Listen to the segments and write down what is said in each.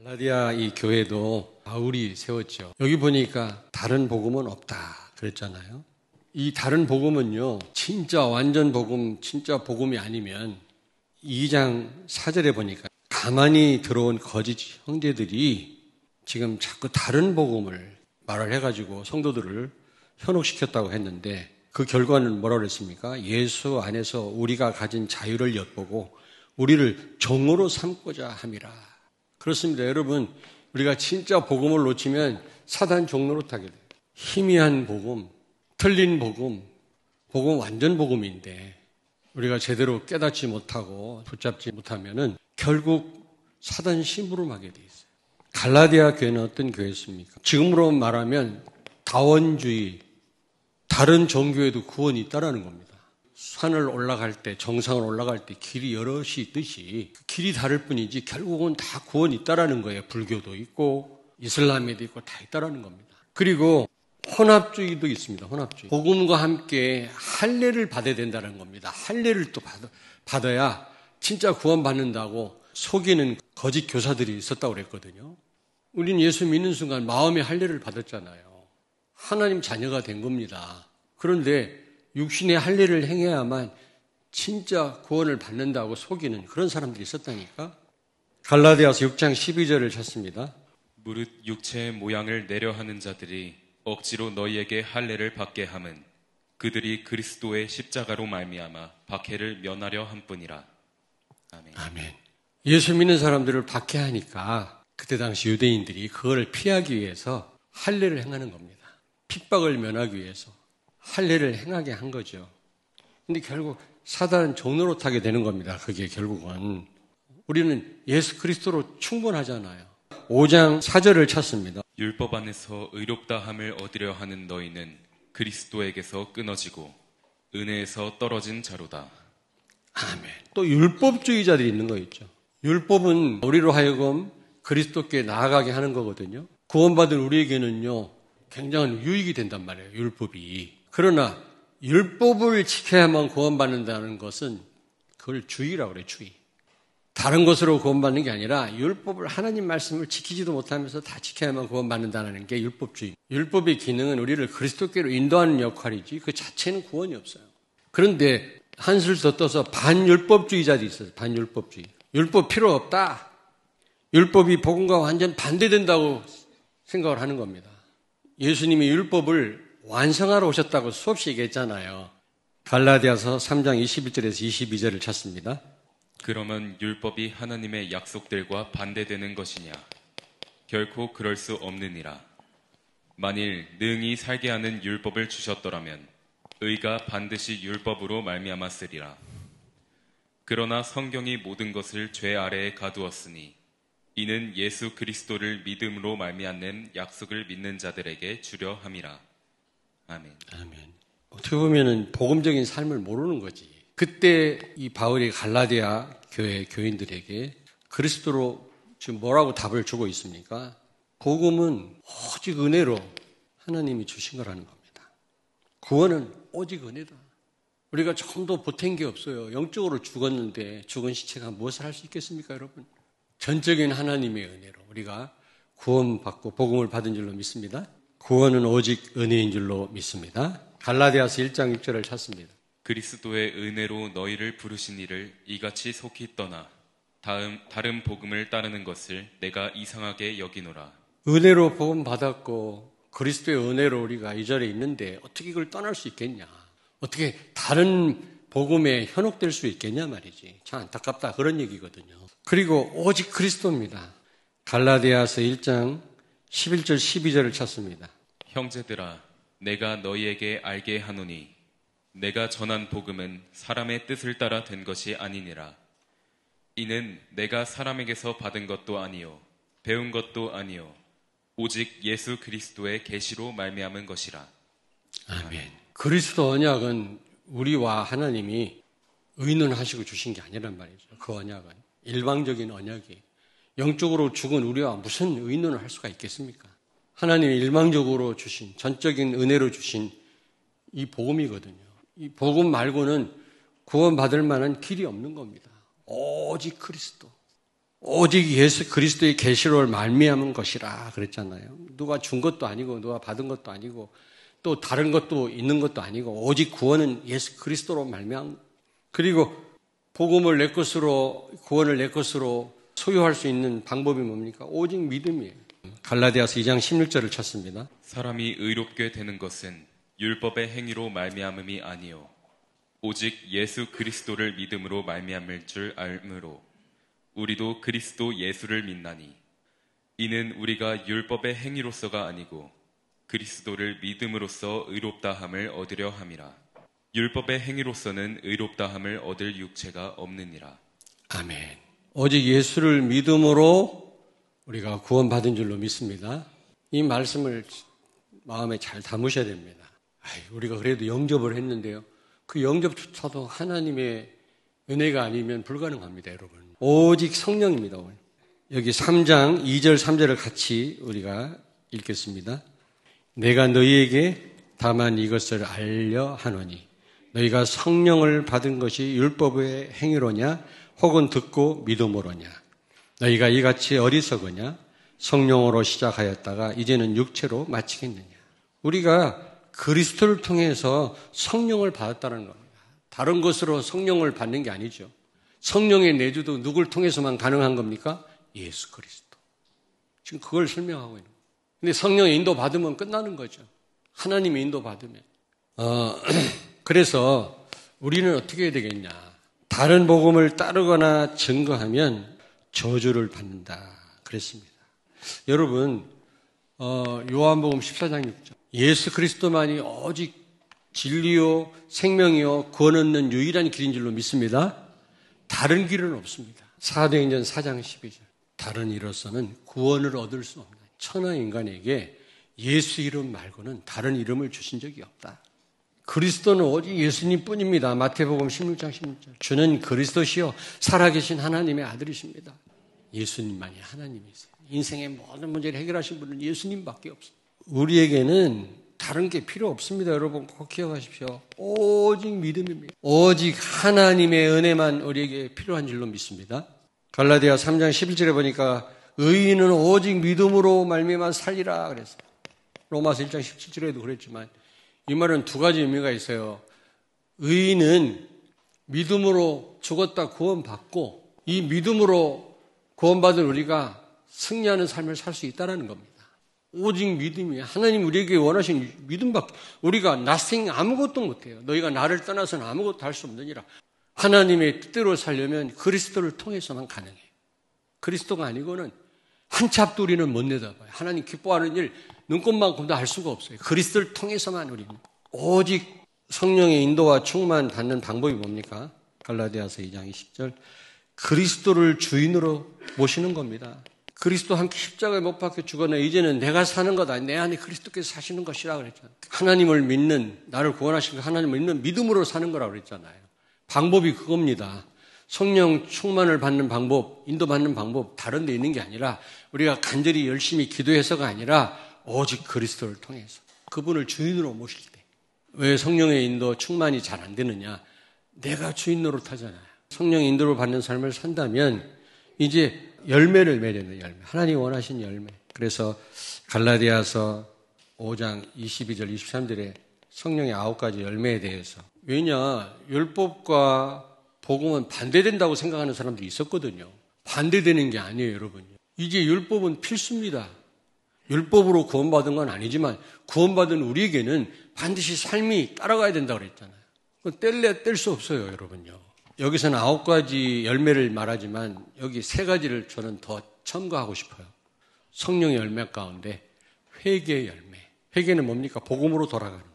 갈라디아 이 교회도 바울이 세웠죠. 여기 보니까 다른 복음은 없다 그랬잖아요. 이 다른 복음은요, 진짜 완전 복음, 진짜 복음이 아니면 2장 4절에 보니까 가만히 들어온 거짓 형제들이 지금 자꾸 다른 복음을 말을 해가지고 성도들을 현혹시켰다고 했는데 그 결과는 뭐라고 그랬습니까? 예수 안에서 우리가 가진 자유를 엿보고 우리를 종으로 삼고자 함이라. 그렇습니다. 여러분, 우리가 진짜 복음을 놓치면 사단 종로로 타게 돼요. 희미한 복음, 틀린 복음, 복음 완전 복음인데 우리가 제대로 깨닫지 못하고 붙잡지 못하면은 결국 사단 심부름하게 돼 있어요. 갈라디아 교회는 어떤 교회였습니까? 지금으로 말하면 다원주의, 다른 종교에도 구원이 있다라는 겁니다. 산을 올라갈 때, 정상을 올라갈 때 길이 여럿이 있듯이 길이 다를 뿐이지 결국은 다 구원이 있다라는 거예요. 불교도 있고 이슬람에도 있고 다 있다라는 겁니다. 그리고 혼합주의도 있습니다. 혼합주의. 복음과 함께 할례를 받아야 된다는 겁니다. 할례를 또 받아야 진짜 구원받는다고 속이는 거짓 교사들이 있었다고 그랬거든요. 우리는 예수 믿는 순간 마음의 할례를 받았잖아요. 하나님 자녀가 된 겁니다. 그런데 육신의 할례를 행해야만 진짜 구원을 받는다고 속이는 그런 사람들이 있었다니까. 갈라디아서 6장 12절을 찾습니다. 무릇 육체의 모양을 내려하는 자들이 억지로 너희에게 할례를 받게 함은 그들이 그리스도의 십자가로 말미암아 박해를 면하려 함뿐이라. 아멘. 아멘. 예수 믿는 사람들을 박해하니까 그때 당시 유대인들이 그거를 피하기 위해서 할례를 행하는 겁니다. 핍박을 면하기 위해서 할례를 행하게 한 거죠. 근데 결국 사단 종로로 타게 되는 겁니다. 그게 결국은. 우리는 예수 그리스도로 충분하잖아요. 5장 4절을 찾습니다. 율법 안에서 의롭다함을 얻으려 하는 너희는 그리스도에게서 끊어지고 은혜에서 떨어진 자로다. 아멘. 또 율법주의자들이 있는 거 있죠. 율법은 우리로 하여금 그리스도께 나아가게 하는 거거든요. 구원받은 우리에게는요, 굉장한 유익이 된단 말이에요. 율법이. 그러나 율법을 지켜야만 구원받는다는 것은 그걸 주의라고 그래요. 주의. 다른 것으로 구원받는 게 아니라 율법을 하나님 말씀을 지키지도 못하면서 다 지켜야만 구원받는다는 게 율법주의. 율법의 기능은 우리를 그리스도께로 인도하는 역할이지 그 자체는 구원이 없어요. 그런데 한술 더 떠서 반율법주의자들이 있어요. 반율법주의. 율법 필요 없다. 율법이 복음과 완전 반대된다고 생각을 하는 겁니다. 예수님이 율법을 완성하러 오셨다고 수없이 얘기했잖아요. 갈라디아서 3장 21절에서 22절을 찾습니다. 그러면 율법이 하나님의 약속들과 반대되는 것이냐? 결코 그럴 수 없느니라. 만일 능히 살게 하는 율법을 주셨더라면 의가 반드시 율법으로 말미암았으리라. 그러나 성경이 모든 것을 죄 아래에 가두었으니 이는 예수 그리스도를 믿음으로 말미암는 약속을 믿는 자들에게 주려 함이라. 아멘. 아멘. 어떻게 보면은 복음적인 삶을 모르는 거지. 그때 이 바울이 갈라디아 교회 교인들에게 그리스도로 지금 뭐라고 답을 주고 있습니까? 복음은 오직 은혜로 하나님이 주신 거라는 겁니다. 구원은 오직 은혜다. 우리가 조금 더 보탠 게 없어요. 영적으로 죽었는데 죽은 시체가 무엇을 할 수 있겠습니까, 여러분? 전적인 하나님의 은혜로 우리가 구원받고 복음을 받은 줄로 믿습니다. 구원은 오직 은혜인 줄로 믿습니다. 갈라디아서 1장 6절을 찾습니다. 그리스도의 은혜로 너희를 부르신 이를 이같이 속히 떠나 다른 복음을 따르는 것을 내가 이상하게 여기노라. 은혜로 복음 받았고 그리스도의 은혜로 우리가 이 자리에 있는데 어떻게 이걸 떠날 수 있겠냐? 어떻게 다른 복음에 현혹될 수 있겠냐 말이지. 참 안타깝다 그런 얘기거든요. 그리고 오직 그리스도입니다. 갈라디아서 1장 11절 12절을 찾습니다. 형제들아 내가 너희에게 알게 하노니 내가 전한 복음은 사람의 뜻을 따라 된 것이 아니니라. 이는 내가 사람에게서 받은 것도 아니요 배운 것도 아니요 오직 예수 그리스도의 계시로 말미암은 것이라. 아멘. 그리스도 언약은 우리와 하나님이 의논하시고 주신 게 아니란 말이죠. 그 언약은 일방적인 언약이 영적으로 죽은 우리와 무슨 의논을 할 수가 있겠습니까? 하나님이 일방적으로 주신 전적인 은혜로 주신 이 복음이거든요. 이 복음 말고는 구원받을 만한 길이 없는 겁니다. 오직 그리스도. 오직 예수 그리스도의 계시로 말미암은 것이라 그랬잖아요. 누가 준 것도 아니고 누가 받은 것도 아니고 또 다른 것도 있는 것도 아니고 오직 구원은 예수 그리스도로 말미암. 그리고 복음을 내 것으로 구원을 내 것으로 소유할 수 있는 방법이 뭡니까? 오직 믿음이에요. 갈라디아서 2장 16절을 찾습니다. 사람이 의롭게 되는 것은 율법의 행위로 말미암음이 아니요 오직 예수 그리스도를 믿음으로 말미암을 줄 알므로 우리도 그리스도 예수를 믿나니 이는 우리가 율법의 행위로서가 아니고 그리스도를 믿음으로써 의롭다함을 얻으려 함이라. 율법의 행위로서는 의롭다함을 얻을 육체가 없느니라. 아멘. 오직 예수를 믿음으로 우리가 구원받은 줄로 믿습니다. 이 말씀을 마음에 잘 담으셔야 됩니다. 우리가 그래도 영접을 했는데요. 그 영접조차도 하나님의 은혜가 아니면 불가능합니다, 여러분. 오직 성령입니다. 오늘. 여기 3장 2절 3절을 같이 우리가 읽겠습니다. 내가 너희에게 다만 이것을 알려 하노니 너희가 성령을 받은 것이 율법의 행위로냐 혹은 듣고 믿음으로냐 너희가 이같이 어리석으냐 성령으로 시작하였다가 이제는 육체로 마치겠느냐. 우리가 그리스도를 통해서 성령을 받았다는 겁니다. 다른 것으로 성령을 받는 게 아니죠. 성령의 내주도 누굴 통해서만 가능한 겁니까? 예수 그리스도. 지금 그걸 설명하고 있는 거예요. 근데 성령의 인도 받으면 끝나는 거죠. 하나님의 인도 받으면. 그래서 우리는 어떻게 해야 되겠냐. 다른 복음을 따르거나 증거하면 저주를 받는다. 그랬습니다. 여러분, 요한복음 14장 6절. 예수 그리스도만이 오직 진리요, 생명이요, 구원 얻는 유일한 길인 줄로 믿습니다. 다른 길은 없습니다. 사도행전 4장 12절. 다른 이로서는 구원을 얻을 수 없는 천하 인간에게 예수 이름 말고는 다른 이름을 주신 적이 없다. 그리스도는 오직 예수님 뿐입니다. 마태복음 16장 16절. 주는 그리스도시요 살아계신 하나님의 아들이십니다. 예수님만이 하나님이세요. 인생의 모든 문제를 해결하신 분은 예수님밖에 없어요. 우리에게는 다른 게 필요 없습니다. 여러분 꼭 기억하십시오. 오직 믿음입니다. 오직 하나님의 은혜만 우리에게 필요한 줄로 믿습니다. 갈라디아 3장 11절에 보니까 의인은 오직 믿음으로 말미암아 살리라 그랬어요. 로마서 1장 17절에도 그랬지만 이 말은 두 가지 의미가 있어요. 의인은 믿음으로 죽었다 구원받고 이 믿음으로 구원받은 우리가 승리하는 삶을 살 수 있다는 겁니다. 오직 믿음이 하나님 우리에게 원하신 믿음밖에 우리가 nothing 아무것도 못해요. 너희가 나를 떠나서는 아무것도 할 수 없느니라. 하나님의 뜻대로 살려면 그리스도를 통해서만 가능해요. 그리스도가 아니고는 한 찹도 우리는 못 내다봐요. 하나님 기뻐하는 일 눈꼽만큼도 알 수가 없어요. 그리스도를 통해서만 우리는. 오직 성령의 인도와 충만 받는 방법이 뭡니까? 갈라디아서 2장 20절. 그리스도를 주인으로 모시는 겁니다. 그리스도 함께 십자가에 못 박혀 죽었네. 이제는 내가 사는 것 아니 내 안에 그리스도께서 사시는 것이라 그랬잖아요. 하나님을 믿는 나를 구원하신 하나님을 믿는 믿음으로 사는 거라고 그랬잖아요. 방법이 그겁니다. 성령 충만을 받는 방법, 인도받는 방법 다른 데 있는 게 아니라 우리가 간절히 열심히 기도해서가 아니라 오직 그리스도를 통해서 그분을 주인으로 모실 때. 왜 성령의 인도 충만이 잘 안 되느냐? 내가 주인 노릇하잖아요. 성령의 인도를 받는 삶을 산다면 이제 열매를 맺는 열매. 하나님이 원하신 열매. 그래서 갈라디아서 5장 22절 23절에 성령의 9가지 열매에 대해서. 왜냐? 율법과 복음은 반대된다고 생각하는 사람들이 있었거든요. 반대되는 게 아니에요, 여러분. 이제 율법은 필수입니다. 율법으로 구원받은 건 아니지만 구원받은 우리에게는 반드시 삶이 따라가야 된다고 그랬잖아요. 뗄래야 뗄 수 없어요, 여러분요. 여기서는 9가지 열매를 말하지만 여기 3가지를 저는 더 첨가하고 싶어요. 성령의 열매 가운데 회개의 열매. 회개는 뭡니까? 복음으로 돌아가는 거예요.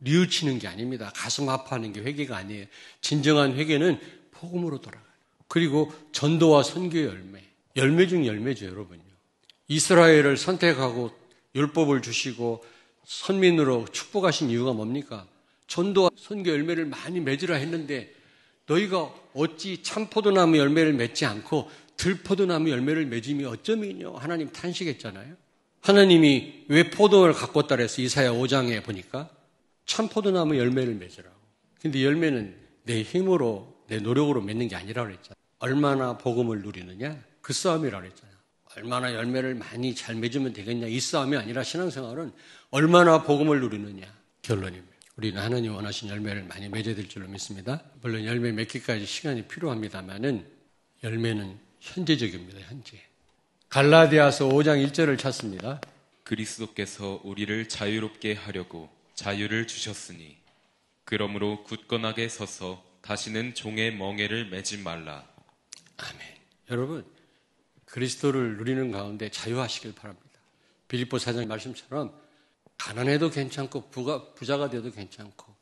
뉘우치는 게 아닙니다. 가슴 아파하는 게 회개가 아니에요. 진정한 회개는 복음으로 돌아가요. 그리고 전도와 선교의 열매. 열매 중 열매죠, 여러분요. 이스라엘을 선택하고 율법을 주시고 선민으로 축복하신 이유가 뭡니까? 전도와 선교 열매를 많이 맺으라 했는데 너희가 어찌 참포도나무 열매를 맺지 않고 들포도나무 열매를 맺음이 어쩌면요. 하나님 탄식했잖아요. 하나님이 왜 포도를 갖고 왔다 그래서 이사야 5장에 보니까 참포도나무 열매를 맺으라고. 근데 열매는 내 힘으로 내 노력으로 맺는 게 아니라고 그랬잖아요. 얼마나 복음을 누리느냐? 그 싸움이라고 그랬잖아요. 얼마나 열매를 많이 잘 맺으면 되겠냐. 이 싸움이 아니라 신앙생활은 얼마나 복음을 누리느냐. 결론입니다. 우리는 하나님 원하신 열매를 많이 맺어야 될 줄로 믿습니다. 물론 열매 맺기까지 시간이 필요합니다만은 열매는 현재적입니다. 현재. 갈라디아서 5장 1절을 찾습니다. 그리스도께서 우리를 자유롭게 하려고 자유를 주셨으니 그러므로 굳건하게 서서 다시는 종의 멍에를 매지 말라. 아멘. 여러분, 그리스도를 누리는 가운데 자유하시길 바랍니다. 빌립보 4장 말씀처럼 가난해도 괜찮고 부자가 돼도 괜찮고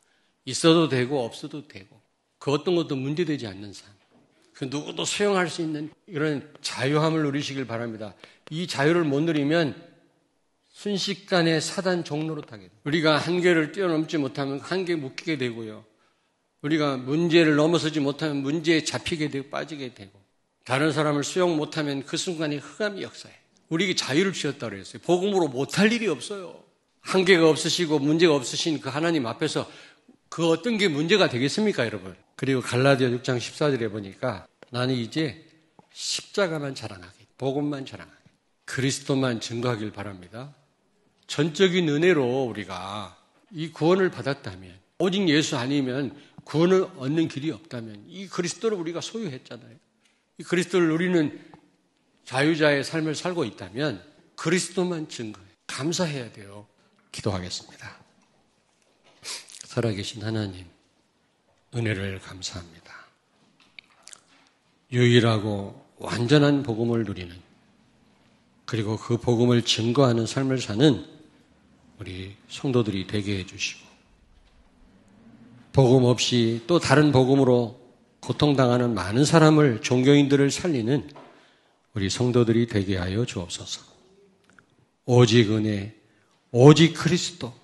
있어도 되고 없어도 되고 그 어떤 것도 문제되지 않는 삶. 그 누구도 수용할 수 있는 이런 자유함을 누리시길 바랍니다. 이 자유를 못 누리면 순식간에 사단 종로로 타게 돼요. 우리가 한계를 뛰어넘지 못하면 한계에 묶이게 되고요. 우리가 문제를 넘어서지 못하면 문제에 잡히게 되고 빠지게 되고 다른 사람을 수용 못하면 그 순간에 흑암이 역사해요. 우리에게 자유를 주셨다고 그랬어요. 복음으로 못할 일이 없어요. 한계가 없으시고 문제가 없으신 그 하나님 앞에서 그 어떤 게 문제가 되겠습니까, 여러분? 그리고 갈라디아 6장 14절에 보니까 나는 이제 십자가만 자랑하게, 복음만 자랑하게, 그리스도만 증거하길 바랍니다. 전적인 은혜로 우리가 이 구원을 받았다면, 오직 예수 아니면 구원을 얻는 길이 없다면 이 그리스도를 우리가 소유했잖아요. 이 그리스도를 누리는 자유자의 삶을 살고 있다면 그리스도만 증거해요. 감사해야 돼요. 기도하겠습니다. 살아계신 하나님, 은혜를 감사합니다. 유일하고 완전한 복음을 누리는 그리고 그 복음을 증거하는 삶을 사는 우리 성도들이 되게 해주시고 복음 없이 또 다른 복음으로 고통당하는 많은 사람을 종교인들을 살리는 우리 성도들이 되게 하여 주옵소서. 오직 은혜, 오직 그리스도,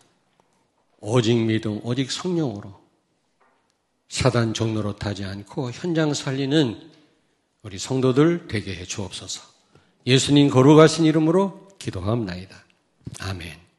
오직 믿음, 오직 성령으로 사단 종로로 타지 않고 현장 살리는 우리 성도들 되게 해 주옵소서. 예수님 거룩하신 이름으로 기도하옵나이다. 아멘.